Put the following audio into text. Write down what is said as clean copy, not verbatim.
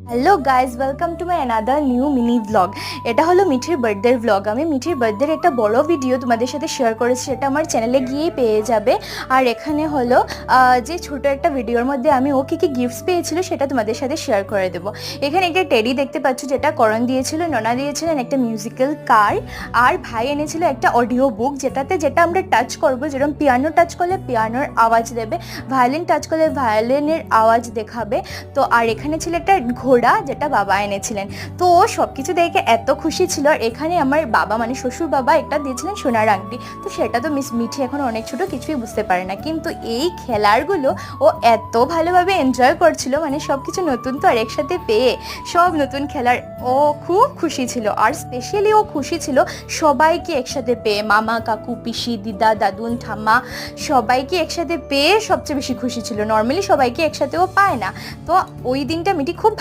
Hello guys, welcome to my another new mini blog. এটা হলো মিঠির বার্থডের ব্লগ। আমি মিঠির বার্থডের একটা বড় ভিডিও তোমাদের সাথে শেয়ার করেছি, সেটা আমার চ্যানেলে গিয়েই পেয়ে যাবে। আর এখানে হলো যে ছোট একটা ভিডিওর মধ্যে আমি ও কী কী গিফটস পেয়েছিল সেটা তোমাদের সাথে শেয়ার করে দেবো। এখানে একটা টেডি দেখতে পাচ্ছ, যেটা করণ দিয়েছিল, নোনা দিয়েছিলেন একটা মিউজিক্যাল কার, আর ভাই এনেছিল একটা অডিও বুক, যেটা আমরা টাচ করবো, যেরকম পিয়ানো টাচ করলে পিয়ানোর আওয়াজ দেবে, ভায়োলিন টাচ করলে ভায়োলিনের আওয়াজ দেখাবে। তো আর এখানে ছিল একটা ঘোড়া, যেটা বাবা এনেছিলেন। তো ও সব কিছু দেখে এত খুশি ছিল। আর এখানে আমার বাবা মানে শ্বশুর বাবা একটা দিয়েছিলেন সোনার আংটি। তো সেটা তো মিঠি এখন অনেক ছোট, কিছুই বুঝতে পারে না, কিন্তু এই খেলারগুলো ও এত ভালোভাবে এনজয় করছিল, মানে সব কিছু নতুন তো আর একসাথে পেয়ে সব নতুন খেলার ও খুব খুশি ছিল। আর স্পেশালি ও খুশি ছিল সবাইকে একসাথে পেয়ে, মামা কাকু পিসি দিদা দাদুন ঠাম্মা সবাইকে একসাথে পেয়ে সবচেয়ে বেশি খুশি ছিল। নর্মালি সবাইকে একসাথেও পায় না। তো ওই দিনটা মিটি খুব